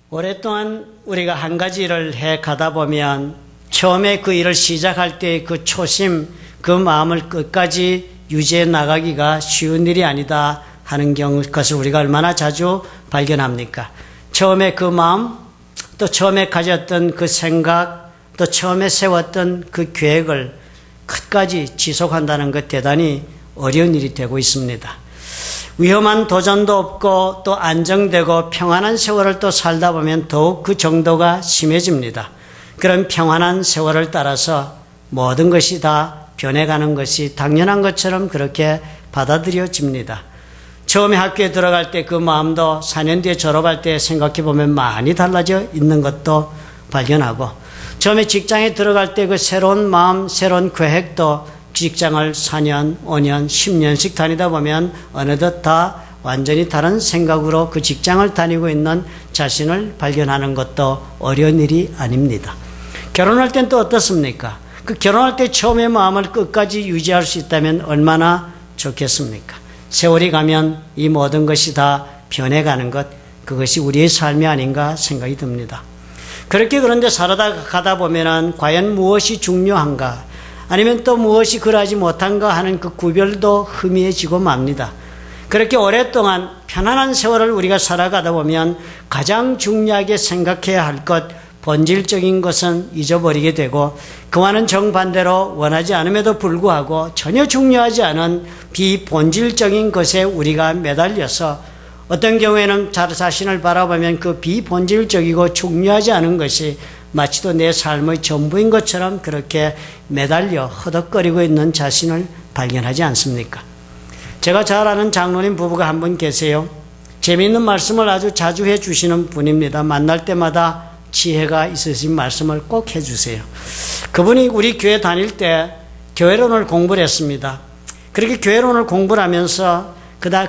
오랫동안 우리가 한 가지 일을 해 가다 보면 처음에 그 일을 시작할 때 그 초심, 그 마음을 끝까지 유지해 나가기가 쉬운 일이 아니다 하는 것을 우리가 얼마나 자주 발견합니까? 처음에 그 마음, 또 처음에 가졌던 그 생각, 또 처음에 세웠던 그 계획을 끝까지 지속한다는 것 대단히 어려운 일이 되고 있습니다. 위험한 도전도 없고 또 안정되고 평안한 세월을 또 살다 보면 더욱 그 정도가 심해집니다. 그런 평안한 세월을 따라서 모든 것이 다 변해가는 것이 당연한 것처럼 그렇게 받아들여집니다. 처음에 학교에 들어갈 때 그 마음도 4년 뒤에 졸업할 때 생각해 보면 많이 달라져 있는 것도 발견하고, 처음에 직장에 들어갈 때 그 새로운 마음, 새로운 계획도 직장을 4년, 5년, 10년씩 다니다 보면 어느덧 다 완전히 다른 생각으로 그 직장을 다니고 있는 자신을 발견하는 것도 어려운 일이 아닙니다. 결혼할 땐 또 어떻습니까? 그 결혼할 때 처음의 마음을 끝까지 유지할 수 있다면 얼마나 좋겠습니까? 세월이 가면 이 모든 것이 다 변해가는 것, 그것이 우리의 삶이 아닌가 생각이 듭니다. 그런데 살아다 가다 보면은 과연 무엇이 중요한가, 아니면 또 무엇이 그러하지 못한가 하는 그 구별도 희미해지고 맙니다. 그렇게 오랫동안 편안한 세월을 우리가 살아가다 보면 가장 중요하게 생각해야 할 것, 본질적인 것은 잊어버리게 되고, 그와는 정반대로 원하지 않음에도 불구하고 전혀 중요하지 않은 비본질적인 것에 우리가 매달려서 어떤 경우에는 자신을 바라보면 그 비본질적이고 중요하지 않은 것이 마치도 내 삶의 전부인 것처럼 그렇게 매달려 허덕거리고 있는 자신을 발견하지 않습니까? 제가 잘 아는 장로님 부부가 한 분 계세요. 재미있는 말씀을 아주 자주 해주시는 분입니다. 만날 때마다 지혜가 있으신 말씀을 꼭 해주세요. 그분이 우리 교회 다닐 때 교회론을 공부를 했습니다. 그렇게 교회론을 공부를 하면서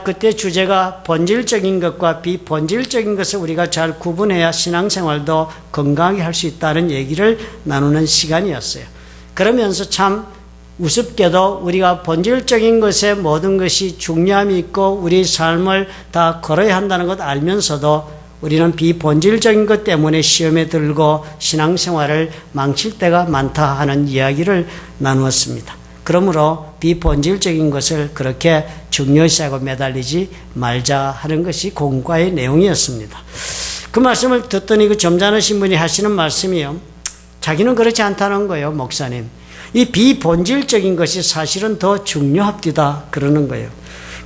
그때 주제가 본질적인 것과 비본질적인 것을 우리가 잘 구분해야 신앙생활도 건강하게 할 수 있다는 얘기를 나누는 시간이었어요. 그러면서 참 우습게도 우리가 본질적인 것에 모든 것이 중요함이 있고 우리 삶을 다 걸어야 한다는 것 알면서도 우리는 비본질적인 것 때문에 시험에 들고 신앙생활을 망칠 때가 많다 하는 이야기를 나누었습니다. 그러므로 비본질적인 것을 그렇게 중요시하고 매달리지 말자 하는 것이 공과의 내용이었습니다. 그 말씀을 듣더니 그 점잖으신 분이 하시는 말씀이요, 자기는 그렇지 않다는 거예요. 목사님, 이 비본질적인 것이 사실은 더 중요합니다 그러는 거예요.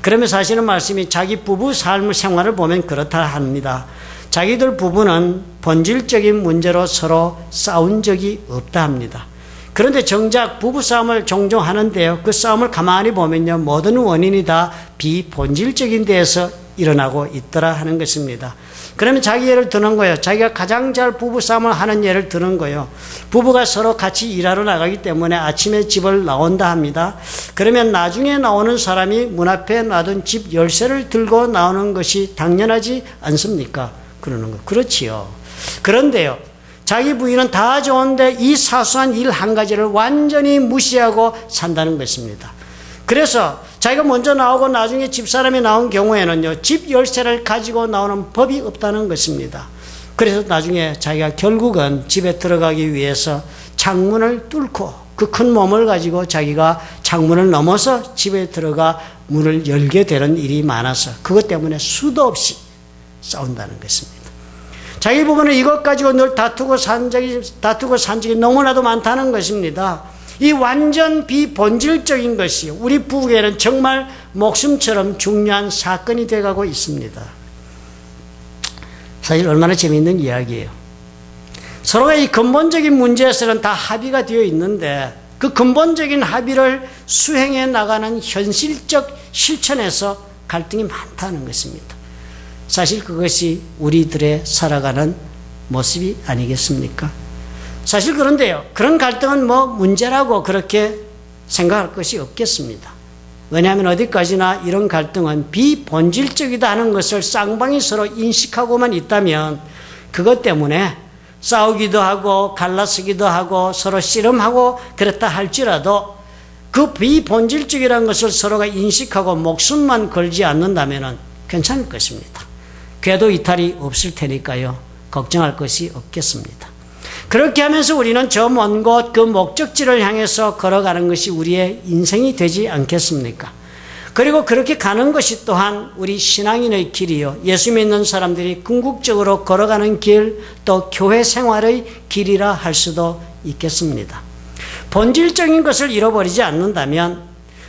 그러면서 하시는 말씀이 자기 부부 삶을 생활을 보면 그렇다 합니다. 자기들 부부는 본질적인 문제로 서로 싸운 적이 없다 합니다. 그런데 정작 부부싸움을 종종 하는데요, 그 싸움을 가만히 보면요, 모든 원인이 다 비본질적인 데에서 일어나고 있더라 하는 것입니다. 그러면 자기 예를 드는 거예요. 자기가 가장 잘 부부싸움을 하는 예를 드는 거예요. 부부가 서로 같이 일하러 나가기 때문에 아침에 집을 나온다 합니다. 그러면 나중에 나오는 사람이 문 앞에 놔둔 집 열쇠를 들고 나오는 것이 당연하지 않습니까? 그러는 거. 그렇지요. 그런데요, 자기 부인은 다 좋은데 이 사소한 일 한 가지를 완전히 무시하고 산다는 것입니다. 그래서 자기가 먼저 나오고 나중에 집사람이 나온 경우에는요, 집 열쇠를 가지고 나오는 법이 없다는 것입니다. 그래서 나중에 자기가 결국은 집에 들어가기 위해서 창문을 뚫고 그 큰 몸을 가지고 자기가 창문을 넘어서 집에 들어가 문을 열게 되는 일이 많아서 그것 때문에 수도 없이 싸운다는 것입니다. 자기 부부는 이것 가지고 늘 다투고 산 적이 너무나도 많다는 것입니다. 이 완전 비본질적인 것이 우리 부부에는 정말 목숨처럼 중요한 사건이 되어가고 있습니다. 사실 얼마나 재미있는 이야기예요. 서로가 이 근본적인 문제에서는 다 합의가 되어 있는데 그 근본적인 합의를 수행해 나가는 현실적 실천에서 갈등이 많다는 것입니다. 사실 그것이 우리들의 살아가는 모습이 아니겠습니까? 사실 그런데요, 그런 갈등은 문제라고 그렇게 생각할 것이 없겠습니다. 왜냐하면 어디까지나 이런 갈등은 비본질적이다 하는 것을 쌍방이 서로 인식하고만 있다면 그것 때문에 싸우기도 하고 갈라서기도 하고 서로 씨름하고 그랬다 할지라도 그 비본질적이라는 것을 서로가 인식하고 목숨만 걸지 않는다면 괜찮을 것입니다. 궤도 이탈이 없을 테니까요. 걱정할 것이 없겠습니다. 그렇게 하면서 우리는 저 먼 곳 그 목적지를 향해서 걸어가는 것이 우리의 인생이 되지 않겠습니까? 그리고 그렇게 가는 것이 또한 우리 신앙인의 길이요, 예수 믿는 사람들이 궁극적으로 걸어가는 길, 또 교회 생활의 길이라 할 수도 있겠습니다. 본질적인 것을 잃어버리지 않는다면,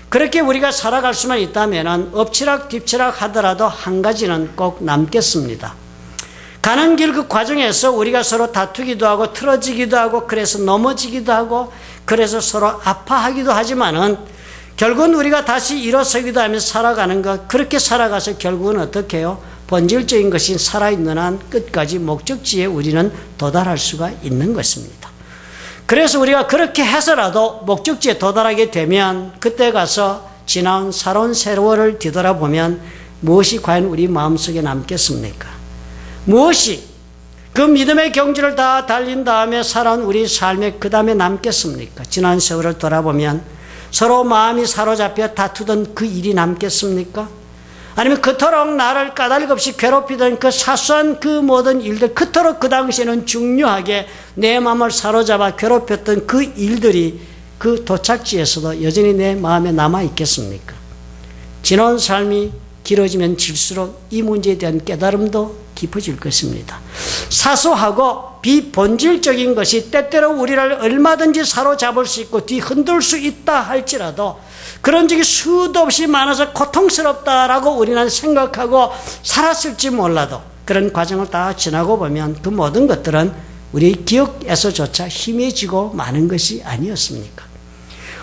그렇게 우리가 살아갈 수만 있다면 엎치락 뒤치락 하더라도 한 가지는 꼭 남겠습니다. 가는 길 그 과정에서 우리가 서로 다투기도 하고 틀어지기도 하고 그래서 넘어지기도 하고 그래서 서로 아파하기도 하지만은 결국은 우리가 다시 일어서기도 하면서 살아가는 것, 그렇게 살아가서 결국은 어떻게 해요? 본질적인 것이 살아있는 한 끝까지 목적지에 우리는 도달할 수가 있는 것입니다. 그래서 우리가 그렇게 해서라도 목적지에 도달하게 되면 그때 가서 지나온 살아온 세월을 뒤돌아보면 무엇이 과연 우리 마음속에 남겠습니까? 무엇이 그 믿음의 경주를 다 달린 다음에 살아온 우리 삶에 그 다음에 남겠습니까? 지난 세월을 돌아보면 서로 마음이 사로잡혀 다투던 그 일이 남겠습니까? 아니면 그토록 나를 까닭 없이 괴롭히던 그 사소한 그 모든 일들, 그토록 그 당시에는 중요하게 내 마음을 사로잡아 괴롭혔던 그 일들이 그 도착지에서도 여전히 내 마음에 남아있겠습니까? 지나온 삶이 길어지면 질수록 이 문제에 대한 깨달음도 깊어질 것입니다. 사소하고 비본질적인 것이 때때로 우리를 얼마든지 사로잡을 수 있고 뒤흔들 수 있다 할지라도 그런 적이 수도 없이 많아서 고통스럽다라고 우리는 생각하고 살았을지 몰라도 그런 과정을 다 지나고 보면 그 모든 것들은 우리의 기억에서조차 희미해지고 많은 것이 아니었습니까?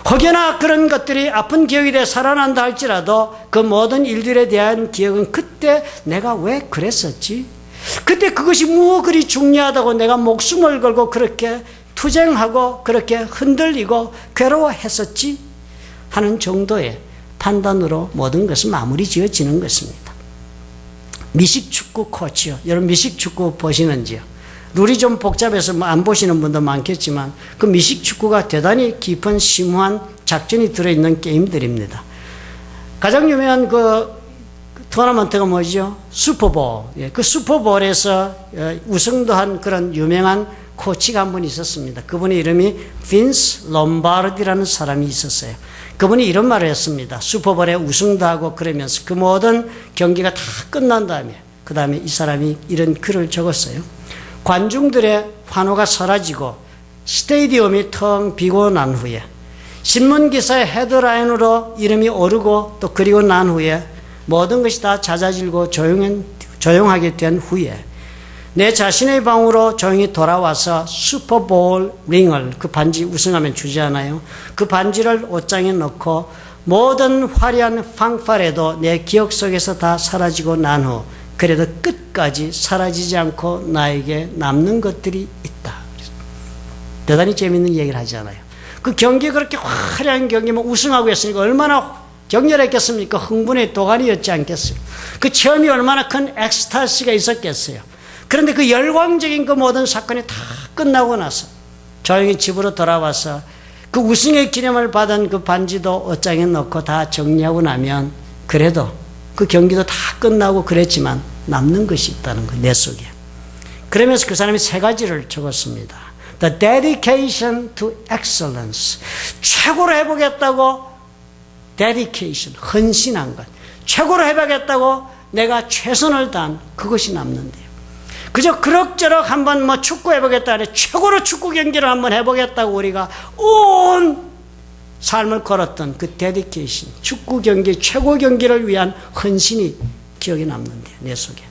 혹여나 그런 것들이 아픈 기억이 돼 살아난다 할지라도 그 모든 일들에 대한 기억은 그때 내가 왜 그랬었지? 그때 그것이 뭐 그리 중요하다고 내가 목숨을 걸고 그렇게 투쟁하고 그렇게 흔들리고 괴로워했었지? 하는 정도의 판단으로 모든 것은 마무리 지어지는 것입니다. 미식축구 코치요. 여러분 미식축구 보시는지요? 룰이 좀 복잡해서 안 보시는 분도 많겠지만 그 미식축구가 대단히 깊은 심오한 작전이 들어있는 게임들입니다. 가장 유명한 그 토너먼트가 뭐죠? 슈퍼볼. 그 슈퍼볼에서 우승도 한 그런 유명한 코치가 한 분 있었습니다. 그분의 이름이 빈스 롬바르디라는 사람이 있었어요. 그분이 이런 말을 했습니다. 슈퍼볼에 우승도 하고 그러면서 그 모든 경기가 다 끝난 다음에 그 다음에 이 사람이 이런 글을 적었어요. 관중들의 환호가 사라지고 스테디움이 텅 비고 난 후에 신문기사의 헤드라인으로 이름이 오르고 또 그리고 난 후에 모든 것이 다 잦아들고 조용하게 된 후에 내 자신의 방으로 조용히 돌아와서 슈퍼볼 링을, 그 반지 우승하면 주잖아요. 그 반지를 옷장에 넣고 모든 화려한 팡파레도 내 기억 속에서 다 사라지고 난 후 그래도 끝까지 사라지지 않고 나에게 남는 것들이 있다. 대단히 재미있는 얘기를 하잖아요. 그 경기에 그렇게 화려한 경기면 우승하고 했으니까 얼마나 격렬했겠습니까? 흥분의 도가니였지 않겠어요? 그 체험이 얼마나 큰 엑스타시가 있었겠어요? 그런데 그 열광적인 그 모든 사건이 다 끝나고 나서 조용히 집으로 돌아와서 그 우승의 기념을 받은 그 반지도 옷장에 넣고 다 정리하고 나면 그래도 그 경기도 다 끝나고 그랬지만 남는 것이 있다는 거예요, 내 속에. 그러면서 그 사람이 세 가지를 적었습니다. The dedication to excellence. 최고로 해보겠다고 dedication, 헌신한 것. 최고로 해보겠다고 내가 최선을 다한 그것이 남는데요. 그저 그럭저럭 한번 뭐 축구 해보겠다 하래 최고로 축구 경기를 한번 해보겠다고 우리가 온 삶을 걸었던 그 데디케이션, 축구 경기, 최고 경기를 위한 헌신이 기억에 남는데요, 내 속에.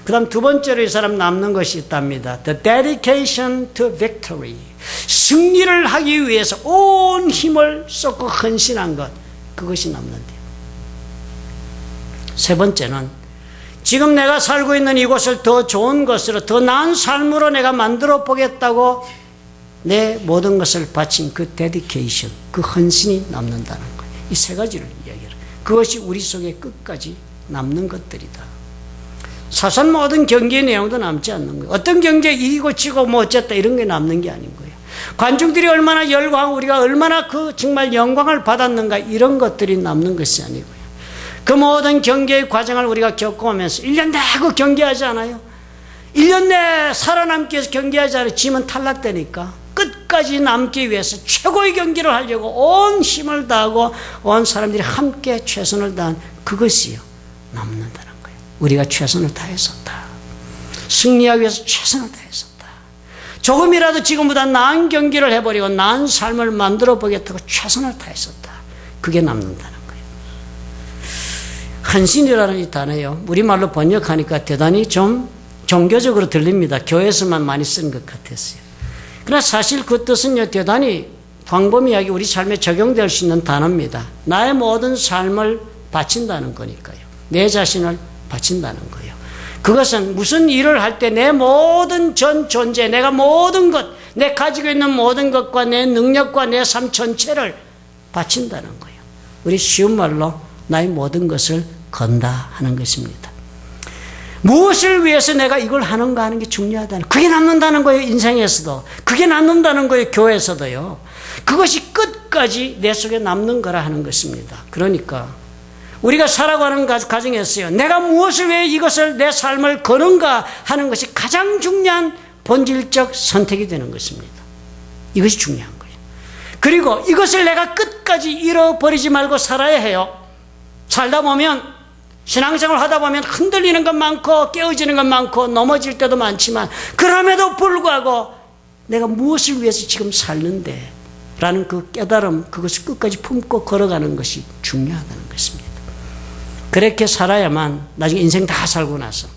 그 다음 두 번째로 이 사람 남는 것이 있답니다. The dedication to victory. 승리를 하기 위해서 온 힘을 쏟고 헌신한 것, 그것이 남는데요. 세 번째는 지금 내가 살고 있는 이곳을 더 좋은 것으로, 더 나은 삶으로 내가 만들어 보겠다고 내 모든 것을 바친 그 데디케이션, 그 헌신이 남는다는 거예요. 이 세 가지를 이야기해요. 그것이 우리 속에 끝까지 남는 것들이다. 사소한 모든 경기의 내용도 남지 않는 거예요. 어떤 경기에 이기고 지고 뭐 어쨌다 이런 게 남는 게 아닌 거예요. 관중들이 얼마나 열광하고 우리가 얼마나 그 정말 영광을 받았는가 이런 것들이 남는 것이 아니고요. 그 모든 경기의 과정을 우리가 겪어오면서 1년 내고 경기하지 않아요? 1년 내에 살아남기 위해서 경기하지 않으면 지면 탈락되니까 끝까지 남기 위해서 최고의 경기를 하려고 온 힘을 다하고 온 사람들이 함께 최선을 다한 그것이요, 남는다는 거예요. 우리가 최선을 다했었다. 승리하기 위해서 최선을 다했었다. 조금이라도 지금보다 나은 경기를 해버리고 나은 삶을 만들어 보겠다고 최선을 다했었다. 그게 남는다는 거예요. 헌신이라는 이 단어요, 우리말로 번역하니까 대단히 좀 종교적으로 들립니다. 교회에서만 많이 쓰는 것 같았어요. 그러나 사실 그 뜻은요, 대단히 광범위하게 우리 삶에 적용될 수 있는 단어입니다. 나의 모든 삶을 바친다는 거니까요. 내 자신을 바친다는 거예요. 그것은 무슨 일을 할 때 내 모든 전 존재, 내가 모든 것, 내 가지고 있는 모든 것과 내 능력과 내 삶 전체를 바친다는 거예요. 우리 쉬운 말로 나의 모든 것을 건다 하는 것입니다. 무엇을 위해서 내가 이걸 하는가 하는 게 중요하다는, 그게 남는다는 거예요. 인생에서도 그게 남는다는 거예요. 교회에서도요. 그것이 끝까지 내 속에 남는 거라 하는 것입니다. 그러니까 우리가 살아가는 가정에서요, 내가 무엇을 위해 이것을 내 삶을 거는가 하는 것이 가장 중요한 본질적 선택이 되는 것입니다. 이것이 중요한 거예요. 그리고 이것을 내가 끝까지 잃어버리지 말고 살아야 해요. 살다 보면, 신앙생활 하다 보면 흔들리는 것 많고 깨어지는 것 많고 넘어질 때도 많지만, 그럼에도 불구하고 내가 무엇을 위해서 지금 살는데 라는 그 깨달음, 그것을 끝까지 품고 걸어가는 것이 중요하다는 것입니다. 그렇게 살아야만 나중에 인생 다 살고 나서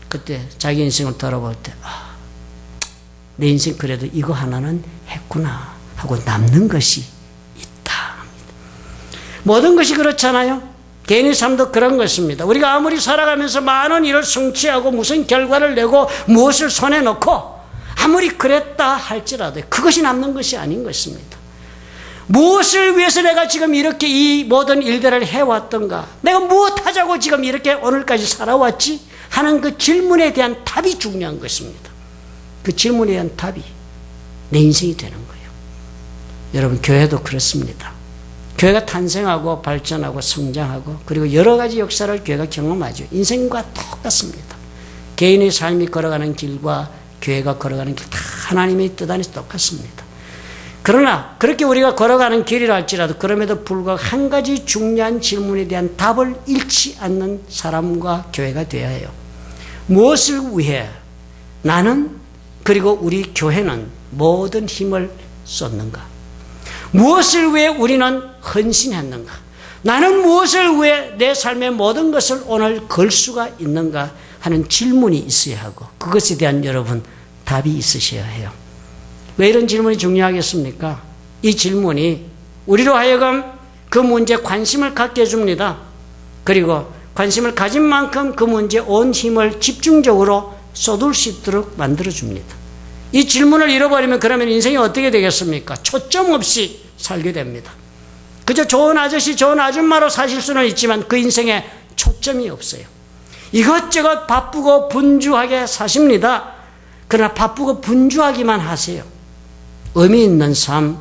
그때 자기 인생을 돌아볼 때, 내 인생 그래도 이거 하나는 했구나 하고 남는 것이 있다 합니다. 모든 것이 그렇잖아요. 개인의 삶도 그런 것입니다. 우리가 아무리 살아가면서 많은 일을 성취하고 무슨 결과를 내고 무엇을 손에 넣고 아무리 그랬다 할지라도 그것이 남는 것이 아닌 것입니다. 무엇을 위해서 내가 지금 이렇게 이 모든 일들을 해왔던가, 내가 무엇 하자고 지금 이렇게 오늘까지 살아왔지 하는 그 질문에 대한 답이 중요한 것입니다. 그 질문에 대한 답이 내 인생이 되는 거예요. 여러분, 교회도 그렇습니다. 교회가 탄생하고 발전하고 성장하고 그리고 여러 가지 역사를 교회가 경험하죠. 인생과 똑같습니다. 개인의 삶이 걸어가는 길과 교회가 걸어가는 길 다 하나님의 뜻 안에서 똑같습니다. 그러나 그렇게 우리가 걸어가는 길이라 할지라도 그럼에도 불구하고 한 가지 중요한 질문에 대한 답을 잃지 않는 사람과 교회가 되어야 해요. 무엇을 위해 나는, 그리고 우리 교회는 모든 힘을 쏟는가? 무엇을 위해 우리는 헌신했는가? 나는 무엇을 위해 내 삶의 모든 것을 오늘 걸 수가 있는가 하는 질문이 있어야 하고, 그것에 대한 여러분 답이 있으셔야 해요. 왜 이런 질문이 중요하겠습니까? 이 질문이 우리로 하여금 그 문제에 관심을 갖게 해줍니다. 그리고 관심을 가진 만큼 그 문제에 온 힘을 집중적으로 쏟을 수 있도록 만들어줍니다. 이 질문을 잃어버리면 그러면 인생이 어떻게 되겠습니까? 초점 없이 살게 됩니다. 그저 좋은 아저씨, 좋은 아줌마로 사실 수는 있지만 그 인생에 초점이 없어요. 이것저것 바쁘고 분주하게 사십니다. 그러나 바쁘고 분주하기만 하세요. 의미 있는 삶,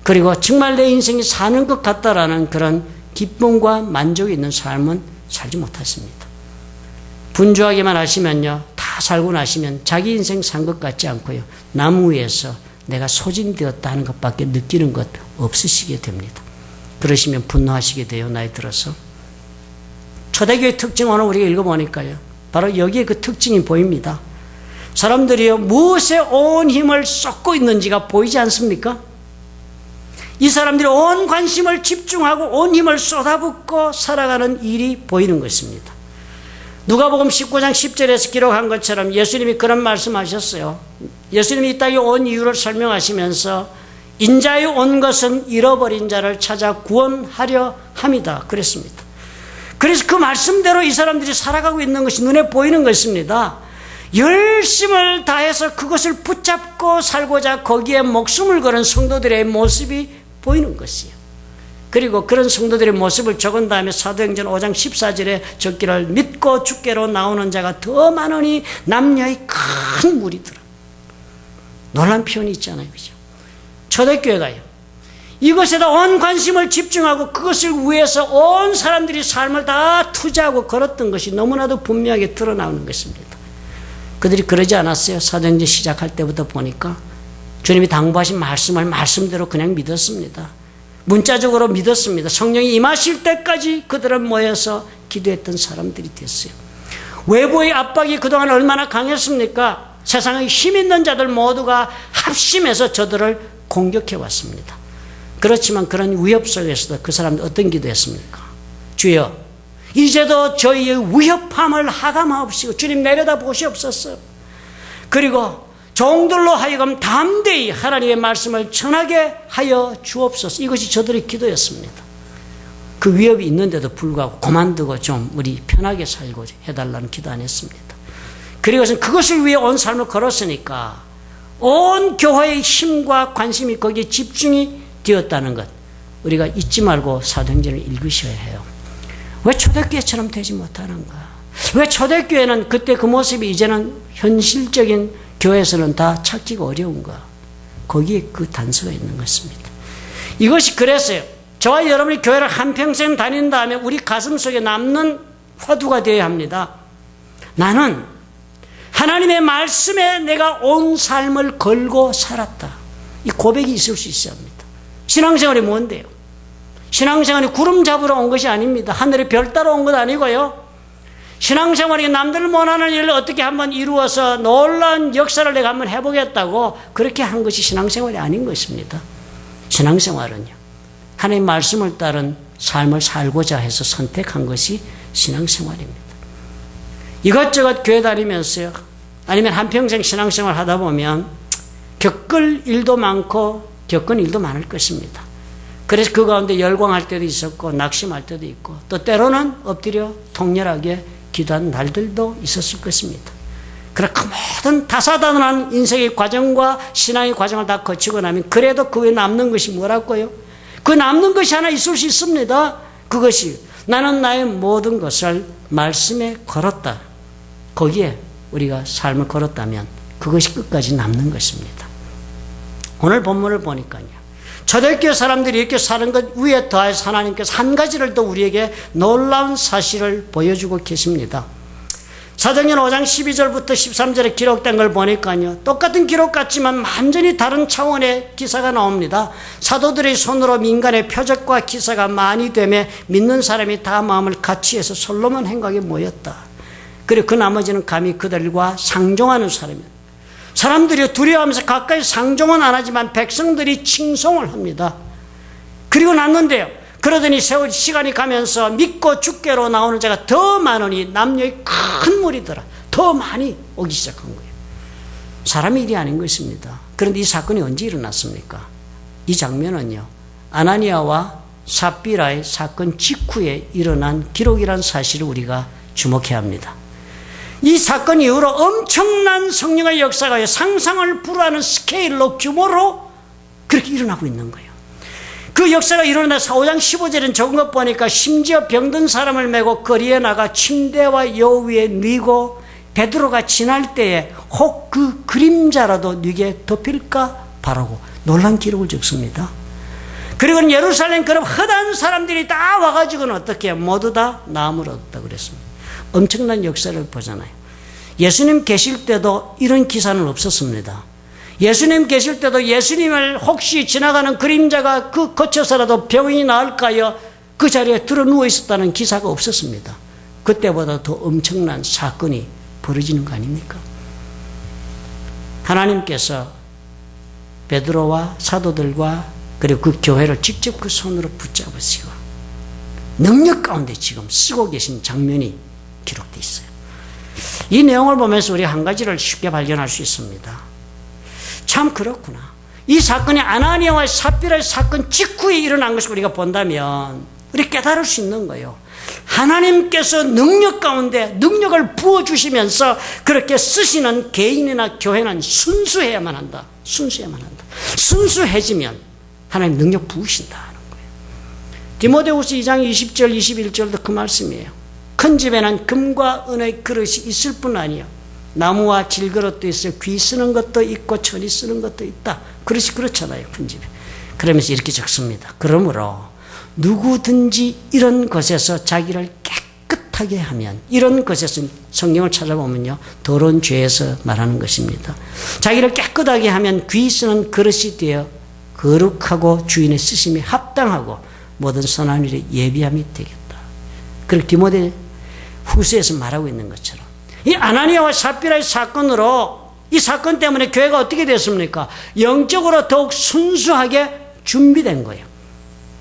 그리고 정말 내 인생이 사는 것 같다라는 그런 기쁨과 만족이 있는 삶은 살지 못하십니다. 분주하게만 하시면요, 다 살고 나시면 자기 인생 산 것 같지 않고요, 남 위에서 내가 소진되었다 하는 것밖에 느끼는 것 없으시게 됩니다. 그러시면 분노하시게 돼요. 나이 들어서. 초대교회 특징 오늘 우리가 읽어보니까요, 바로 여기에 그 특징이 보입니다. 사람들이요, 무엇에 온 힘을 쏟고 있는지가 보이지 않습니까? 이 사람들이 온 관심을 집중하고 온 힘을 쏟아붓고 살아가는 일이 보이는 것입니다. 누가복음 19장 10절에서 기록한 것처럼 예수님이 그런 말씀하셨어요. 예수님이 이 땅에 온 이유를 설명하시면서 인자의 온 것은 잃어버린 자를 찾아 구원하려 함이다 그랬습니다. 그래서 그 말씀대로 이 사람들이 살아가고 있는 것이 눈에 보이는 것입니다. 열심을 다해서 그것을 붙잡고 살고자 거기에 목숨을 거는 성도들의 모습이 보이는 것이에요. 그리고 그런 성도들의 모습을 적은 다음에 사도행전 5장 14절에 적기를 믿고 주께로 나오는 자가 더 많으니 남녀의 큰 무리더라. 놀란 표현이 있잖아요. 그죠? 초대교회가요, 이것에다 온 관심을 집중하고 그것을 위해서 온 사람들이 삶을 다 투자하고 걸었던 것이 너무나도 분명하게 드러나오는 것입니다. 그들이 그러지 않았어요. 사도행전 시작할 때부터 보니까 주님이 당부하신 말씀을 말씀대로 그냥 믿었습니다. 문자적으로 믿었습니다. 성령이 임하실 때까지 그들은 모여서 기도했던 사람들이 됐어요. 외부의 압박이 그동안 얼마나 강했습니까? 세상의 힘 있는 자들 모두가 합심해서 저들을 공격해 왔습니다. 그렇지만 그런 위협 속에서도 그 사람들 어떤 기도했습니까? 주여, 이제도 저희의 위협함을 하감하옵시고 주님 내려다 보시옵소서. 그리고 종들로 하여금 담대히 하나님의 말씀을 전하게 하여 주옵소서. 이것이 저들의 기도였습니다. 그 위협이 있는데도 불구하고 그만두고 좀 우리 편하게 살고 해달라는 기도 안 했습니다. 그리고 그것을 위해 온 삶을 걸었으니까 온 교회의 힘과 관심이 거기에 집중이 되었다는 것, 우리가 잊지 말고 사도행전을 읽으셔야 해요. 왜 초대교회처럼 되지 못하는가? 왜 초대교회는 그때 그 모습이 이제는 현실적인 교회에서는 다 찾기가 어려운가? 거기에 그 단서가 있는 것입니다. 이것이 그랬어요. 저와 여러분이 교회를 한평생 다닌 다음에 우리 가슴 속에 남는 화두가 되어야 합니다. 나는 하나님의 말씀에 내가 온 삶을 걸고 살았다. 이 고백이 있을 수 있어야 합니다. 신앙생활이 뭔데요? 신앙생활이 구름 잡으러 온 것이 아닙니다. 하늘에 별 따러 온 것 아니고요. 신앙생활이 남들 못하는 일을 어떻게 한번 이루어서 놀라운 역사를 내가 한번 해보겠다고 그렇게 한 것이 신앙생활이 아닌 것입니다. 신앙생활은요, 하나님의 말씀을 따른 삶을 살고자 해서 선택한 것이 신앙생활입니다. 이것저것 교회 다니면서요, 아니면 한평생 신앙생활 하다 보면 겪을 일도 많고 겪은 일도 많을 것입니다. 그래서 그 가운데 열광할 때도 있었고 낙심할 때도 있고 또 때로는 엎드려 통렬하게 기도한 날들도 있었을 것입니다. 그러나 그 모든 다사다난한 인생의 과정과 신앙의 과정을 다 거치고 나면 그래도 그 외에 남는 것이 뭐라고요? 그 남는 것이 하나 있을 수 있습니다. 그것이 나는 나의 모든 것을 말씀에 걸었다. 거기에 우리가 삶을 걸었다면 그것이 끝까지 남는 것입니다. 오늘 본문을 보니까요, 초대교회 사람들이 이렇게 사는 것 위에 더해서 하나님께서 한 가지를 더 우리에게 놀라운 사실을 보여주고 계십니다. 사도행전 5장 12절부터 13절에 기록된 걸 보니까요, 똑같은 기록 같지만 완전히 다른 차원의 기사가 나옵니다. 사도들의 손으로 민간의 표적과 기사가 많이 되며 믿는 사람이 다 마음을 같이 해서 솔로몬 행각에 모였다. 그리고 그 나머지는 감히 그들과 상종하는 사람이에요. 사람들이 두려워하면서 가까이 상종은 안 하지만 백성들이 칭송을 합니다. 그리고 났는데요, 그러더니 세월 시간이 가면서 믿고 죽게로 나오는 자가 더 많으니 남녀의 큰 무리더라. 더 많이 오기 시작한 거예요. 사람의 일이 아닌 것입니다. 그런데 이 사건이 언제 일어났습니까? 이 장면은요, 아나니아와 삽비라의 사건 직후에 일어난 기록이라는 사실을 우리가 주목해야 합니다. 이 사건 이후로 엄청난 성령의 역사가 상상을 불허하는 스케일로 규모로 그렇게 일어나고 있는 거예요. 그 역사가 일어나서 5장 15절은 적은 것 보니까 심지어 병든 사람을 메고 거리에 나가 침대와 여 위에 뉘고 베드로가 지날 때에 혹 그 그림자라도 뉘게 덮일까 바라고 놀란 기록을 적습니다. 그리고 예루살렘 그럼 허다한 사람들이 다 와가지고는 어떻게 해요? 모두 다 나음을 얻었다 그랬습니다. 엄청난 역사를 보잖아요. 예수님 계실 때도 이런 기사는 없었습니다. 예수님 계실 때도 예수님을 혹시 지나가는 그림자가 그 거쳐서라도 병이 나을까요? 그 자리에 들어 누워 있었다는 기사가 없었습니다. 그때보다 더 엄청난 사건이 벌어지는 거 아닙니까? 하나님께서 베드로와 사도들과 그리고 그 교회를 직접 그 손으로 붙잡으시고 능력 가운데 지금 쓰고 계신 장면이 기록되어 있어요. 이 내용을 보면서 우리 한 가지를 쉽게 발견할 수 있습니다. 참 그렇구나. 이 사건이 아나니아와 삽비라의 사건 직후에 일어난 것을 우리가 본다면 우리 깨달을 수 있는 거예요. 하나님께서 능력 가운데 능력을 부어주시면서 그렇게 쓰시는 개인이나 교회는 순수해야만 한다. 순수해야만 한다. 순수해지면 하나님 능력 부으신다 하는 거예요. 디모데후서 2장 20절 21절도 그 말씀이에요. 큰 집에는 금과 은의 그릇이 있을 뿐 아니요 나무와 질그릇도 있어요. 귀 쓰는 것도 있고 천이 쓰는 것도 있다. 그릇이 그렇잖아요. 큰 집에. 그러면서 이렇게 적습니다. 그러므로 누구든지 이런 것에서 자기를 깨끗하게 못하게 하면, 이런 것에서 성경을 찾아보면요, 더러운 죄에서 말하는 것입니다. 자기를 깨끗하게 하면 귀 쓰는 그릇이 되어 거룩하고 주인의 쓰심에 합당하고 모든 선한 일에 예비함이 되겠다. 그렇게 디모데 후서에서 말하고 있는 것처럼, 이 아나니아와 삽비라의 사건으로, 이 사건 때문에 교회가 어떻게 됐습니까? 영적으로 더욱 순수하게 준비된 거예요.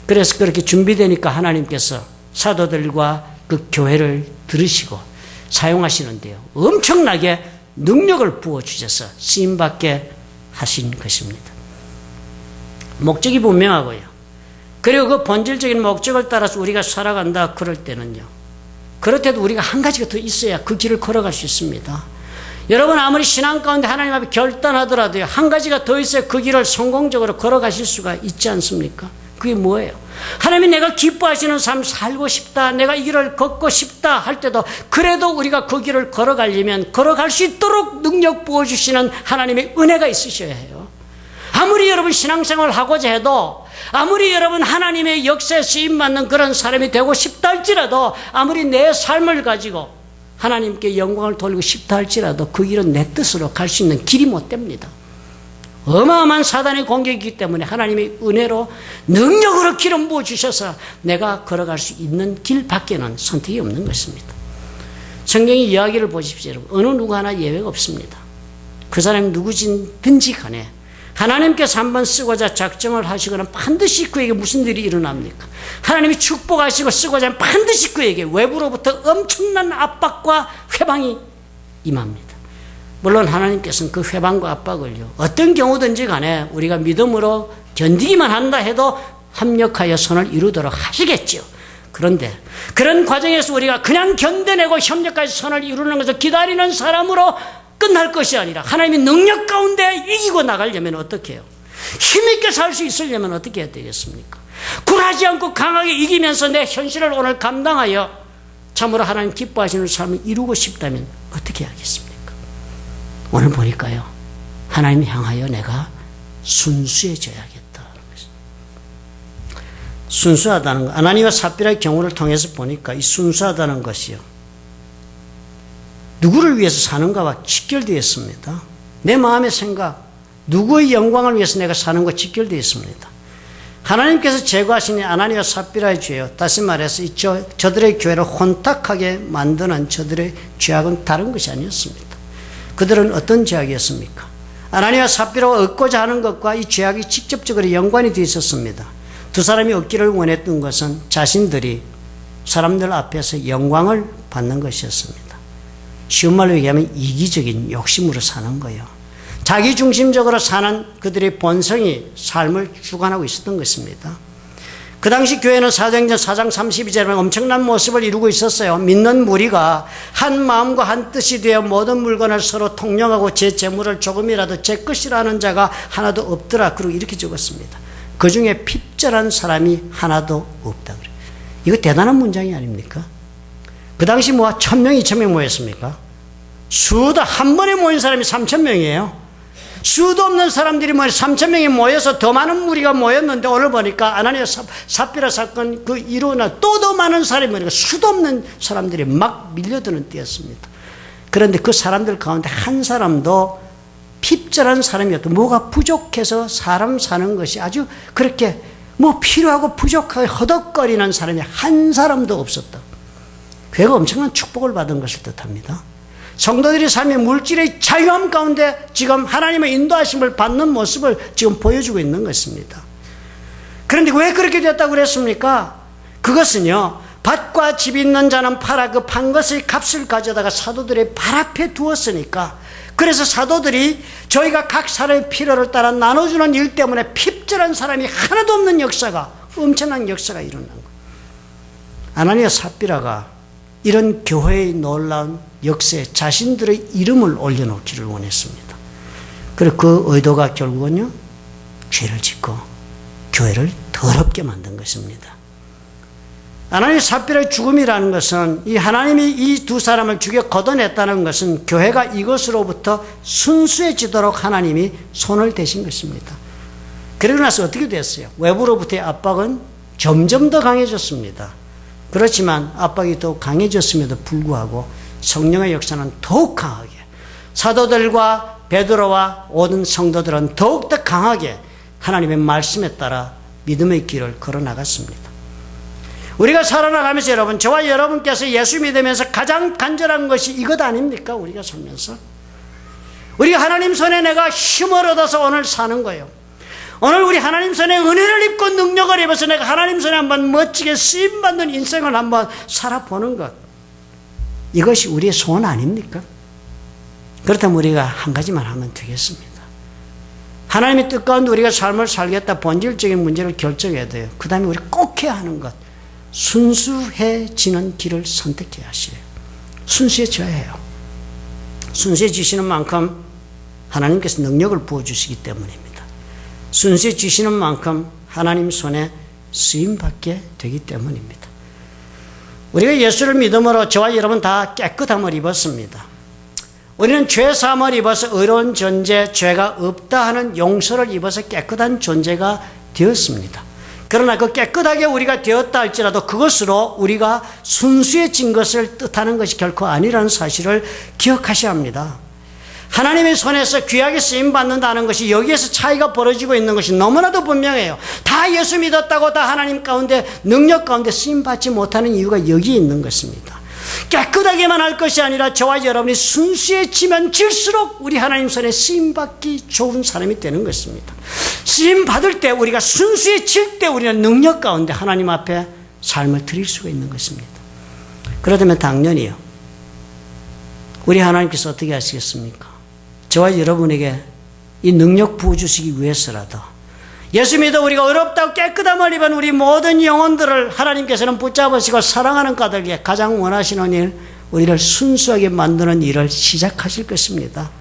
그래서 그렇게 준비되니까 하나님께서 사도들과 그 교회를 들으시고 사용하시는데요, 엄청나게 능력을 부어주셔서 쓰임받게 하신 것입니다. 목적이 분명하고요. 그리고 그 본질적인 목적을 따라서 우리가 살아간다 그럴 때는요, 그럴 때도 우리가 한 가지가 더 있어야 그 길을 걸어갈 수 있습니다. 여러분, 아무리 신앙 가운데 하나님 앞에 결단하더라도요, 한 가지가 더 있어야 그 길을 성공적으로 걸어가실 수가 있지 않습니까? 그게 뭐예요? 하나님이 내가 기뻐하시는 삶 살고 싶다, 내가 이 길을 걷고 싶다 할 때도, 그래도 우리가 그 길을 걸어가려면 걸어갈 수 있도록 능력 부어주시는 하나님의 은혜가 있으셔야 해요. 아무리 여러분 신앙생활을 하고자 해도, 아무리 여러분 하나님의 역사에 쓰임받는 그런 사람이 되고 싶다 할지라도, 아무리 내 삶을 가지고 하나님께 영광을 돌리고 싶다 할지라도 그 길은 내 뜻으로 갈 수 있는 길이 못 됩니다. 어마어마한 사단의 공격이기 때문에 하나님의 은혜로 능력으로 기름 부어주셔서 내가 걸어갈 수 있는 길밖에는 선택이 없는 것입니다. 성경의 이야기를 보십시오. 여러분, 어느 누구 하나 예외가 없습니다. 그 사람이 누구든지 간에 하나님께서 한번 쓰고자 작정을 하시거나 반드시 그에게 무슨 일이 일어납니까? 하나님이 축복하시고 쓰고자 하면 반드시 그에게 외부로부터 엄청난 압박과 회방이 임합니다. 물론 하나님께서는 그 회방과 압박을요, 어떤 경우든지 간에 우리가 믿음으로 견디기만 한다 해도 합력하여 선을 이루도록 하시겠죠. 그런데 그런 과정에서 우리가 그냥 견뎌내고 협력하여 선을 이루는 것을 기다리는 사람으로 끝날 것이 아니라, 하나님의 능력 가운데 이기고 나가려면 어떻게 해요? 힘있게 살 수 있으려면 어떻게 해야 되겠습니까? 굴하지 않고 강하게 이기면서 내 현실을 오늘 감당하여 참으로 하나님 기뻐하시는 삶을 이루고 싶다면 어떻게 하겠습니까? 오늘 보니까요, 하나님 향하여 내가 순수해져야겠다는 것입니다. 순수하다는 것, 아나니와 삽비라의 경우를 통해서 보니까 이 순수하다는 것이요, 누구를 위해서 사는가와 직결되어 있습니다. 내 마음의 생각, 누구의 영광을 위해서 내가 사는 것 직결되어 있습니다. 하나님께서 제거하신 아나니와 삽비라의 죄요, 다시 말해서 저들의 교회를 혼탁하게 만드는 저들의 죄악은 다른 것이 아니었습니다. 그들은 어떤 죄악이었습니까? 아나니와 삽비라가 얻고자 하는 것과 이 죄악이 직접적으로 연관이 되어 있었습니다. 두 사람이 얻기를 원했던 것은 자신들이 사람들 앞에서 영광을 받는 것이었습니다. 쉬운 말로 얘기하면 이기적인 욕심으로 사는 거예요. 자기중심적으로 사는 그들의 본성이 삶을 주관하고 있었던 것입니다. 그 당시 교회는 사도행전 4장 32절에 엄청난 모습을 이루고 있었어요. 믿는 무리가 한 마음과 한 뜻이 되어 모든 물건을 서로 통용하고 제 재물을 조금이라도 제 것이라 하는 자가 하나도 없더라. 그리고 이렇게 적었습니다. 그 중에 핍절한 사람이 하나도 없다. 이거 대단한 문장이 아닙니까? 그 당시 1,000명, 2,000명 모였습니까? 수도 한 번에 모인 사람이 3,000명이에요. 수도 없는 사람들이 3,000명이 모여서 더 많은 무리가 모였는데, 오늘 보니까 아나니아 삽비라 사건 그 이루나 또 더 많은 사람이 모이니까 수도 없는 사람들이 막 밀려드는 때였습니다. 그런데 그 사람들 가운데 한 사람도 핍절한 사람이었다. 뭐가 부족해서 사람 사는 것이 아주 그렇게 필요하고 부족하게 허덕거리는 사람이 한 사람도 없었다. 교회가 엄청난 축복을 받은 것을 뜻합니다. 성도들이 삶의 물질의 자유함 가운데 지금 하나님의 인도하심을 받는 모습을 지금 보여주고 있는 것입니다. 그런데 왜 그렇게 됐다고 그랬습니까? 그것은요, 밭과 집 있는 자는 팔아 그 판 것의 값을 가져다가 사도들의 발 앞에 두었으니까, 그래서 사도들이 저희가 각 사람의 필요를 따라 나눠주는 일 때문에 핍절한 사람이 하나도 없는 역사가, 엄청난 역사가 일어난 거예요. 아나니아 삽비라가 이런 교회의 놀라운 역사에 자신들의 이름을 올려놓기를 원했습니다. 그리고 그 의도가 결국은요, 죄를 짓고 교회를 더럽게 만든 것입니다. 아나니아 삽비라의 죽음이라는 것은, 이 하나님이 이 두 사람을 죽여 걷어냈다는 것은 교회가 이것으로부터 순수해지도록 하나님이 손을 대신 것입니다. 그러고 나서 어떻게 됐어요? 외부로부터의 압박은 점점 더 강해졌습니다. 그렇지만 압박이 더욱 강해졌음에도 불구하고 성령의 역사는 더욱 강하게, 사도들과 베드로와 모든 성도들은 더욱더 강하게 하나님의 말씀에 따라 믿음의 길을 걸어 나갔습니다. 우리가 살아나가면서 여러분, 저와 여러분께서 예수 믿으면서 가장 간절한 것이 이것 아닙니까? 우리가 살면서 우리가 하나님 손에 내가 힘을 얻어서 오늘 사는 거예요. 오늘 우리 하나님 손에 은혜를 입고 능력을 입어서 내가 하나님 손에 한번 멋지게 쓰임받는 인생을 한번 살아보는 것, 이것이 우리의 소원 아닙니까? 그렇다면 우리가 한 가지만 하면 되겠습니다. 하나님의 뜻 가운데 우리가 삶을 살겠다, 본질적인 문제를 결정해야 돼요. 그 다음에 우리가 꼭 해야 하는 것, 순수해지는 길을 선택해야 하셔요. 순수해져야 해요. 순수해지시는 만큼 하나님께서 능력을 부어주시기 때문입니다. 순수해지시는 만큼 하나님 손에 쓰임받게 되기 때문입니다. 우리가 예수를 믿음으로 저와 여러분 다 깨끗함을 입었습니다. 우리는 죄사함을 입어서 의로운 존재, 죄가 없다 하는 용서를 입어서 깨끗한 존재가 되었습니다. 그러나 그 깨끗하게 우리가 되었다 할지라도 그것으로 우리가 순수해진 것을 뜻하는 것이 결코 아니라는 사실을 기억하셔야 합니다. 하나님의 손에서 귀하게 쓰임받는다는 것이, 여기에서 차이가 벌어지고 있는 것이 너무나도 분명해요. 다 예수 믿었다고 다 하나님 가운데, 능력 가운데 쓰임받지 못하는 이유가 여기에 있는 것입니다. 깨끗하게만 할 것이 아니라 저와 여러분이 순수해지면 질수록 우리 하나님 손에 쓰임받기 좋은 사람이 되는 것입니다. 쓰임받을 때, 우리가 순수해질 때 우리는 능력 가운데 하나님 앞에 삶을 드릴 수가 있는 것입니다. 그러다면 당연히요, 우리 하나님께서 어떻게 하시겠습니까? 저와 여러분에게 이 능력 부어주시기 위해서라도, 예수 믿어 우리가 어렵다고 깨끗함을 입은 우리 모든 영혼들을 하나님께서는 붙잡으시고 사랑하는 까닭에 가장 원하시는 일, 우리를 순수하게 만드는 일을 시작하실 것입니다.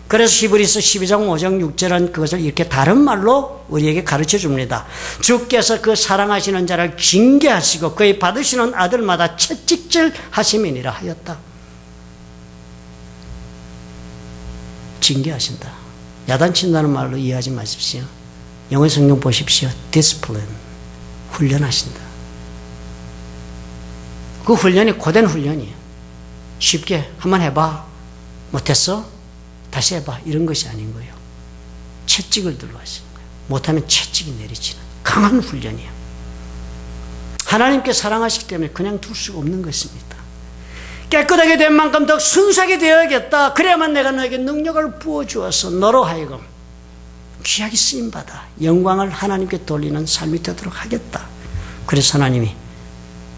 그래서 히브리서 12장 5장 6절은 그것을 이렇게 다른 말로 우리에게 가르쳐 줍니다. 주께서 그 사랑하시는 자를 징계하시고 그의 받으시는 아들마다 채찍질 하심이니라 하였다. 징계하신다. 야단친다는 말로 이해하지 마십시오. 영어 성경 보십시오. discipline, 훈련하신다. 그 훈련이 고된 훈련이에요. 쉽게 한번 해봐, 못했어? 다시 해봐, 이런 것이 아닌 거예요. 채찍을 들고 하시는 거예요. 못하면 채찍이 내리치는 강한 훈련이에요. 하나님께 사랑하시기 때문에 그냥 둘 수가 없는 것입니다. 깨끗하게 된 만큼 더 순수하게 되어야겠다. 그래야만 내가 너에게 능력을 부어주어서 너로 하여금 귀하게 쓰임받아 영광을 하나님께 돌리는 삶이 되도록 하겠다. 그래서 하나님이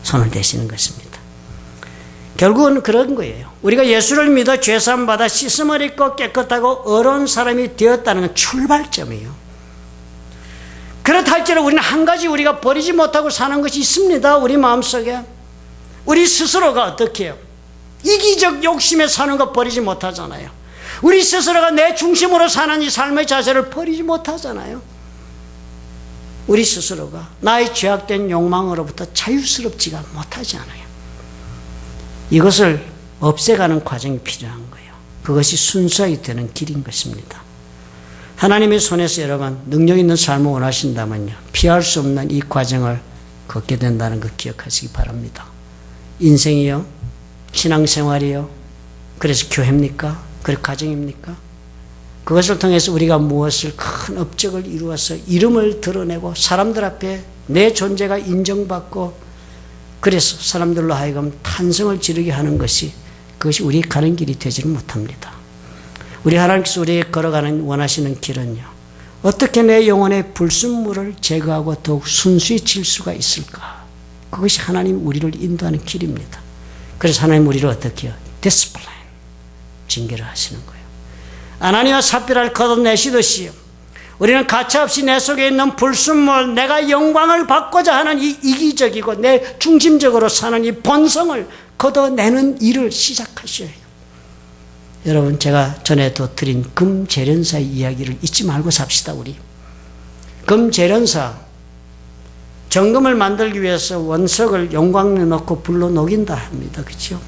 손을 대시는 것입니다. 결국은 그런 거예요. 우리가 예수를 믿어 죄사함 받아 씻음을 입고 깨끗하고 어려운 사람이 되었다는 건 출발점이에요. 그렇다 할지라도 우리는 한 가지 우리가 버리지 못하고 사는 것이 있습니다. 우리 마음속에. 우리 스스로가 어떻게 해요? 이기적 욕심에 사는 거 버리지 못하잖아요. 우리 스스로가 내 중심으로 사는 이 삶의 자세를 버리지 못하잖아요. 우리 스스로가 나의 죄악된 욕망으로부터 자유스럽지가 못하지 않아요. 이것을 없애가는 과정이 필요한 거예요. 그것이 순수하게 되는 길인 것입니다. 하나님의 손에서 여러분 능력 있는 삶을 원하신다면요, 피할 수 없는 이 과정을 걷게 된다는 거 기억하시기 바랍니다. 인생이요, 신앙생활이요, 그래서 교회입니까? 그리고 가정입니까? 그것을 통해서 우리가 무엇을 큰 업적을 이루어서 이름을 드러내고 사람들 앞에 내 존재가 인정받고 그래서 사람들로 하여금 탄성을 지르게 하는 것이, 그것이 우리 가는 길이 되지는 못합니다. 우리 하나님께서 우리에게 걸어가는 원하시는 길은요, 어떻게 내 영혼의 불순물을 제거하고 더욱 순수해질 수가 있을까? 그것이 하나님 우리를 인도하는 길입니다. 그래서 하나님 우리를 어떻게 해요? 디스플레인, 징계를 하시는 거예요. 아나니와 삽비라를 걷어내시듯이 우리는 가차없이 내 속에 있는 불순물, 내가 영광을 받고자 하는 이 이기적이고 내 중심적으로 사는 이 본성을 걷어내는 일을 시작하셔야 해요. 여러분, 제가 전에도 드린 금재련사의 이야기를 잊지 말고 삽시다. 우리 금재련사, 정금을 만들기 위해서 원석을 용광로에 넣고 불로 녹인다 합니다. 그렇죠?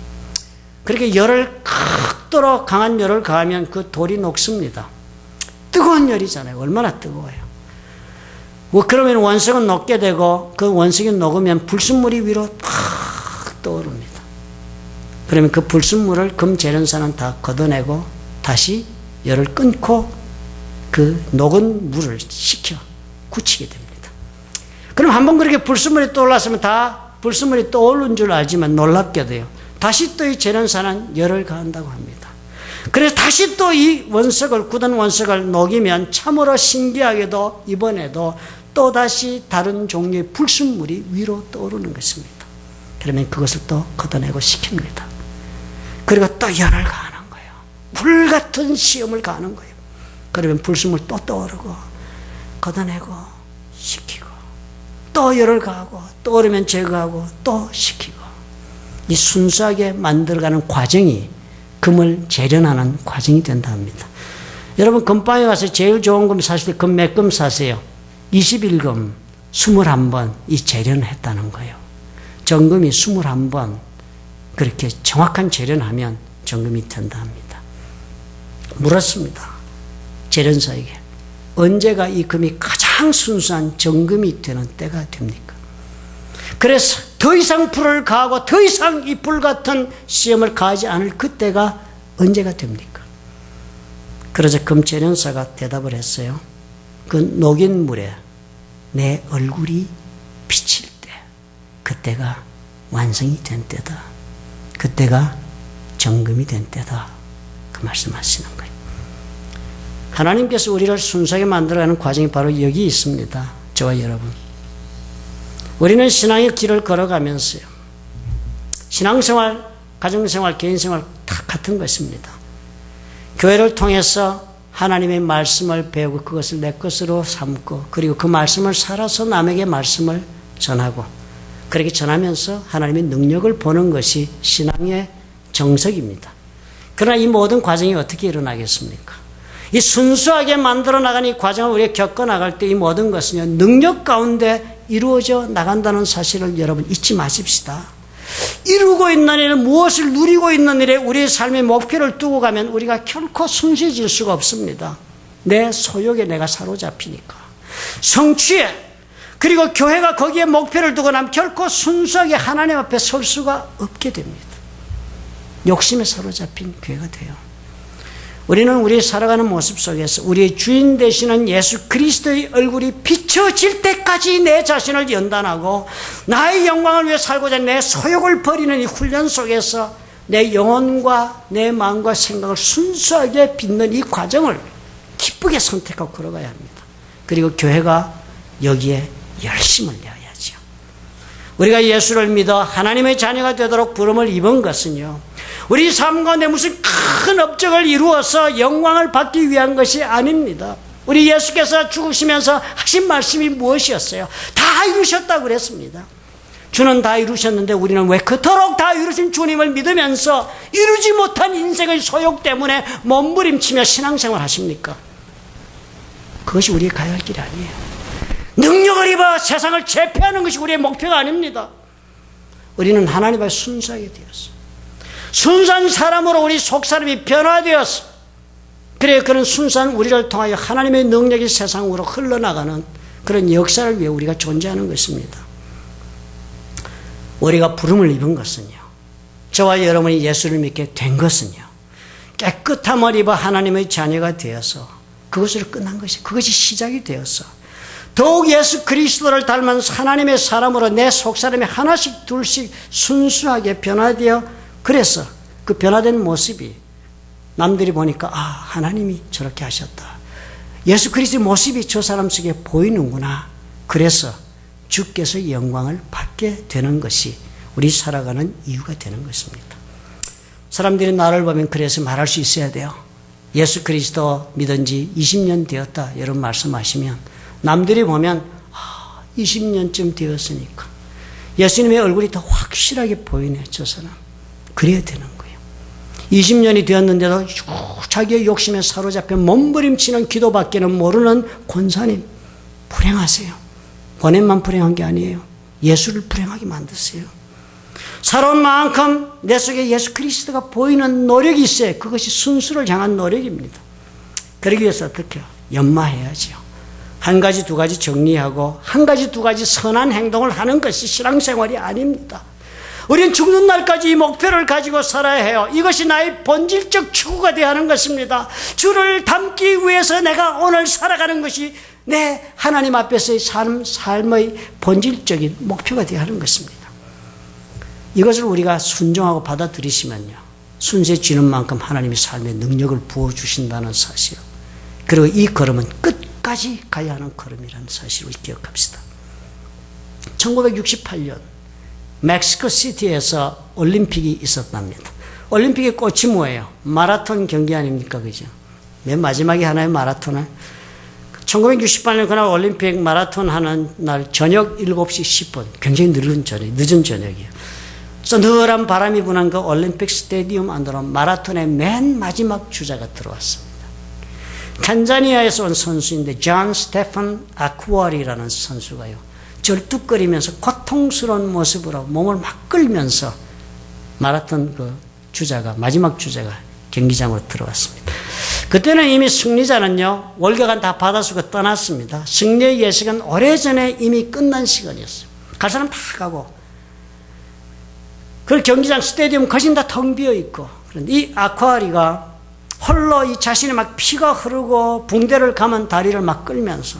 그렇게 열을 극도로 강한 열을 가하면 그 돌이 녹습니다. 뜨거운 열이잖아요. 얼마나 뜨거워요. 그러면 원석은 녹게 되고 그 원석이 녹으면 불순물이 위로 탁 떠오릅니다. 그러면 그 불순물을 금재련사는 다 걷어내고 다시 열을 끊고 그 녹은 물을 식혀 굳히게 됩니다. 그럼 한번 그렇게 불순물이 떠올랐으면 다 불순물이 떠오른 줄 알지만 놀랍게도요, 다시 또 이 재련사는 열을 가한다고 합니다. 그래서 다시 또 이 원석을, 굳은 원석을 녹이면 참으로 신기하게도 이번에도 또다시 다른 종류의 불순물이 위로 떠오르는 것입니다. 그러면 그것을 또 걷어내고 식힙니다. 그리고 또 열을 가하는 거예요. 불같은 시험을 가하는 거예요. 그러면 불순물 또 떠오르고 걷어내고 식히고 또 열을 가하고 또 오르면 제거하고 또 식히고, 이 순수하게 만들어가는 과정이 금을 재련하는 과정이 된다 합니다. 여러분, 금방에 가서 제일 좋은 금 사실 때 금 몇 금 사세요? 21금 21번 이 재련을 했다는 거예요. 정금이 21번 그렇게 정확한 재련하면 정금이 된다 합니다. 물었습니다. 재련사에게 언제가 이 금이 가장 순수한 정금이 되는 때가 됩니까? 그래서 더 이상 불을 가하고 더 이상 이 불같은 시험을 가하지 않을 그때가 언제가 됩니까? 그러자 금재련사가 대답을 했어요. 그 녹인 물에 내 얼굴이 비칠 때, 그때가 완성이 된 때다. 그때가 정금이 된 때다. 그 말씀하시는 거예요. 하나님께서 우리를 순수하게 만들어가는 과정이 바로 여기 있습니다. 저와 여러분. 우리는 신앙의 길을 걸어가면서요, 신앙생활, 가정생활, 개인생활 다 같은 것입니다. 교회를 통해서 하나님의 말씀을 배우고 그것을 내 것으로 삼고, 그리고 그 말씀을 살아서 남에게 말씀을 전하고, 그렇게 전하면서 하나님의 능력을 보는 것이 신앙의 정석입니다. 그러나 이 모든 과정이 어떻게 일어나겠습니까? 이 순수하게 만들어 나가는 이 과정을 우리가 겪어 나갈 때 이 모든 것은요, 능력 가운데 이루어져 나간다는 사실을 여러분 잊지 마십시다. 이루고 있는 일을, 무엇을 누리고 있는 일에 우리의 삶의 목표를 두고 가면 우리가 결코 순수해질 수가 없습니다. 내 소욕에 내가 사로잡히니까. 성취에, 그리고 교회가 거기에 목표를 두고 나면 결코 순수하게 하나님 앞에 설 수가 없게 됩니다. 욕심에 사로잡힌 교회가 돼요. 우리는 우리 살아가는 모습 속에서 우리의 주인 되시는 예수 그리스도의 얼굴이 비춰질 때까지 내 자신을 연단하고 나의 영광을 위해 살고자 내 소욕을 버리는 이 훈련 속에서 내 영혼과 내 마음과 생각을 순수하게 빚는 이 과정을 기쁘게 선택하고 걸어가야 합니다. 그리고 교회가 여기에 열심을 내어야죠. 우리가 예수를 믿어 하나님의 자녀가 되도록 부름을 입은 것은요, 우리 삶 가운데 무슨 큰 업적을 이루어서 영광을 받기 위한 것이 아닙니다. 우리 예수께서 죽으시면서 하신 말씀이 무엇이었어요? 다 이루셨다고 그랬습니다. 주는 다 이루셨는데 우리는 왜 그토록 다 이루신 주님을 믿으면서 이루지 못한 인생의 소욕 때문에 몸부림치며 신앙생활 하십니까? 그것이 우리의 가야 할 길이 아니에요. 능력을 입어 세상을 제패하는 것이 우리의 목표가 아닙니다. 우리는 하나님 앞에 순수하게 되었어요. 순수한 사람으로 우리 속사람이 변화되었어. 그래, 그런 순수한 우리를 통하여 하나님의 능력이 세상으로 흘러나가는 그런 역사를 위해 우리가 존재하는 것입니다. 우리가 부름을 입은 것은요, 저와 여러분이 예수를 믿게 된 것은요, 깨끗함을 입어 하나님의 자녀가 되어서 그것으로 끝난 것이, 그것이 시작이 되어서 더욱 예수 그리스도를 닮은 하나님의 사람으로 내 속사람이 하나씩 둘씩 순수하게 변화되어, 그래서 그 변화된 모습이 남들이 보니까 아, 하나님이 저렇게 하셨다. 예수 그리스도의 모습이 저 사람 속에 보이는구나. 그래서 주께서 영광을 받게 되는 것이 우리 살아가는 이유가 되는 것입니다. 사람들이 나를 보면 그래서 말할 수 있어야 돼요. 예수 그리스도 믿은 지 20년 되었다. 여러분 말씀하시면 남들이 보면 20년쯤 되었으니까 예수님의 얼굴이 더 확실하게 보이네, 저 사람. 그래야 되는 거예요. 20년이 되었는데도 자기의 욕심에 사로잡혀 몸부림치는 기도밖에는 모르는 권사님, 불행하세요. 본인만 불행한 게 아니에요. 예수를 불행하게 만드세요. 살아온 만큼 내 속에 예수 그리스도가 보이는 노력이 있어요. 그것이 순수를 향한 노력입니다. 그러기 위해서 어떻게 해요? 연마해야죠. 한 가지 두 가지 정리하고 한 가지 두 가지 선한 행동을 하는 것이 신앙생활이 아닙니다. 우리는 죽는 날까지 이 목표를 가지고 살아야 해요. 이것이 나의 본질적 추구가 되어야 하는 것입니다. 주를 닮기 위해서 내가 오늘 살아가는 것이 내 하나님 앞에서의 삶의 본질적인 목표가 되어야 하는 것입니다. 이것을 우리가 순종하고 받아들이시면요, 순수해지는 만큼 하나님이 삶의 능력을 부어주신다는 사실, 그리고 이 걸음은 끝까지 가야 하는 걸음이라는 사실을 기억합시다. 1968년 멕시코 시티에서 올림픽이 있었답니다. 올림픽의 꽃이 뭐예요? 마라톤 경기 아닙니까? 그죠? 맨 마지막에 하나의 마라톤을 1968년 그날 올림픽 마라톤 하는 날 저녁 7시 10분, 굉장히 늦은 저녁이에요. 서늘한 바람이 부는 그 올림픽 스테디움 안으로 마라톤의 맨 마지막 주자가 들어왔습니다. 탄자니아에서 온 선수인데 존 스테판 아쿠아리라는 선수가요, 절뚝거리면서 고통스러운 모습으로 몸을 막 끌면서 마라톤 그 주자가, 마지막 주자가 경기장으로 들어왔습니다. 그때는 이미 승리자는요, 월계관 다 받아쓰고 떠났습니다. 승리의 예식은 오래전에 이미 끝난 시간이었어요. 갈 사람 다 가고, 그 경기장 스테디움 거진 다 텅 비어 있고, 그런데 이 아쿠아리가 홀로 이 자신이 막 피가 흐르고 붕대를 감은 다리를 막 끌면서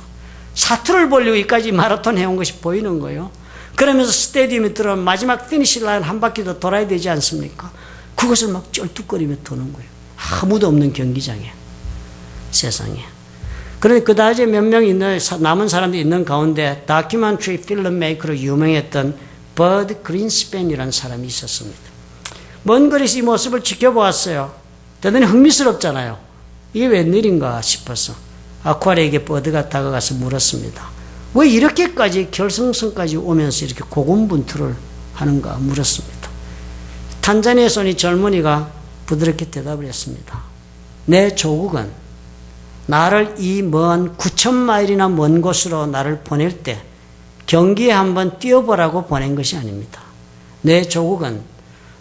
사투를 벌리고 여기까지 마라톤 해온 것이 보이는 거예요. 그러면서 스테디움에 들어온 마지막 피니시 라인 한 바퀴 더 돌아야 되지 않습니까? 그것을 막 쩔뚝거리며 도는 거예요. 아무도 없는 경기장에, 세상에. 그런데 그다지 몇 명 있는, 남은 사람들이 있는 가운데 다큐멘터리 필름메이커로 유명했던 버드 그린스팬이라는 사람이 있었습니다. 먼 거리에서 이 모습을 지켜보았어요. 대단히 흥미스럽잖아요. 이게 웬일인가 싶어서 아쿠아리에게 버드가 다가가서 물었습니다. 왜 이렇게까지 결승선까지 오면서 이렇게 고군분투를 하는가 물었습니다. 탄자니아에서 온 이 젊은이가 부드럽게 대답을 했습니다. 내 조국은 나를 이 먼 9,000마일이나 먼 곳으로 나를 보낼 때 경기에 한번 뛰어보라고 보낸 것이 아닙니다. 내 조국은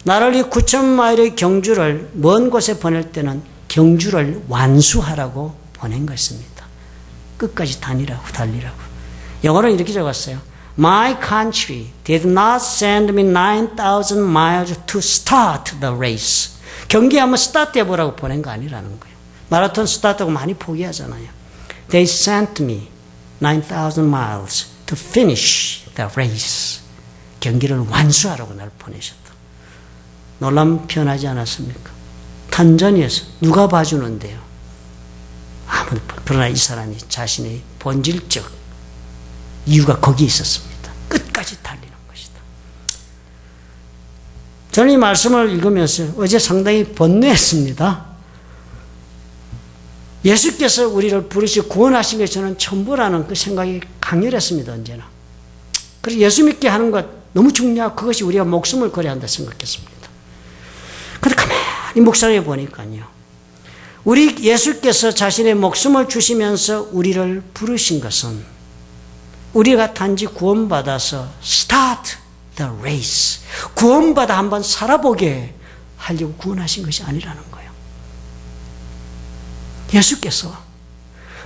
나를 이 9,000마일의 경주를 먼 곳에 보낼 때는 경주를 완수하라고 보낸 것입니다. 끝까지 달리라고. 영어로는 이렇게 적었어요. My country did not send me 9,000 miles to start the race. 경기에 한번 스타트 해보라고 보낸 거 아니라는 거예요. 마라톤 스타트하고 많이 포기하잖아요. They sent me 9,000 miles to finish the race. 경기를 완수하라고 날 보내셨다. 놀라면 표현하지 않았습니까? 탄자니아에서 누가 봐주는데요? 아무도. 그러나 이 사람이 자신의 본질적 이유가 거기에 있었습니다. 끝까지 달리는 것이다. 저는 이 말씀을 읽으면서 어제 상당히 번뇌했습니다. 예수께서 우리를 부르시고 구원하신 게 저는 전부라는 그 생각이 강렬했습니다. 언제나. 그래서 예수 믿게 하는 것 너무 중요하고 그것이 우리가 목숨을 걸어야 한다 생각했습니다. 그런데 가만히 묵상해 보니까요, 우리 예수께서 자신의 목숨을 주시면서 우리를 부르신 것은 우리가 단지 구원받아서 start the race, 구원받아 한번 살아보게 하려고 구원하신 것이 아니라는 거예요. 예수께서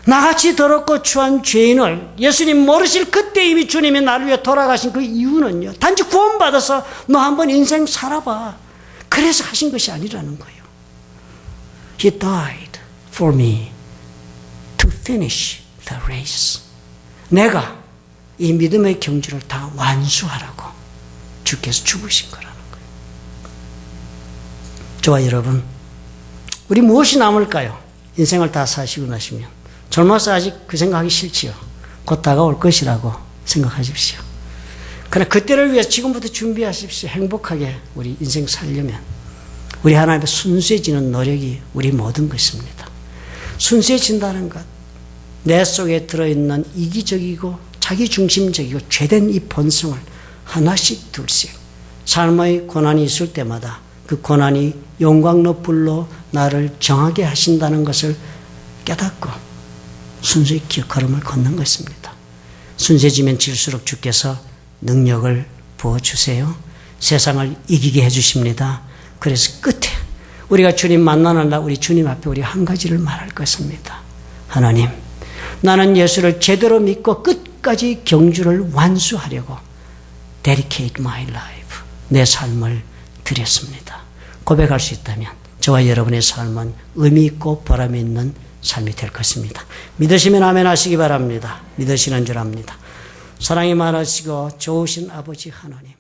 나같이 더럽고 추한 죄인을 예수님 모르실 그때 이미 주님이 나를 위해 돌아가신 그 이유는요, 단지 구원받아서 너 한번 인생 살아봐, 그래서 하신 것이 아니라는 거예요. He died for me to finish the race. 내가 이 믿음의 경주를 다 완수하라고 주께서 죽으신 거라는 거예요. 저와 여러분, 우리 무엇이 남을까요? 인생을 다 사시고 나시면. 젊어서 아직 그 생각하기 싫지요. 곧 다가올 것이라고 생각하십시오. 그러나 그때를 위해 지금부터 준비하십시오. 행복하게 우리 인생 살려면 우리 하나님 앞에 순수해지는 노력이 우리 모든 것입니다. 순수해진다는 것, 내 속에 들어있는 이기적이고 자기중심적이고 죄된 이 본성을 하나씩 둘씩 삶의 고난이 있을 때마다 그 고난이 용광로 불로 나를 정하게 하신다는 것을 깨닫고 순수히 걸음을 걷는 것입니다. 순수해지면 질수록 주께서 능력을 부어주세요. 세상을 이기게 해주십니다. 그래서 끝에 우리가 주님 만나는 날 우리 주님 앞에 우리 한 가지를 말할 것입니다. 하나님, 나는 예수를 제대로 믿고 끝까지 경주를 완수하려고 dedicate my life, 내 삶을 드렸습니다. 고백할 수 있다면 저와 여러분의 삶은 의미 있고 보람이 있는 삶이 될 것입니다. 믿으시면 아멘 하시기 바랍니다. 믿으시는 줄 압니다. 사랑이 많으시고 좋으신 아버지 하나님,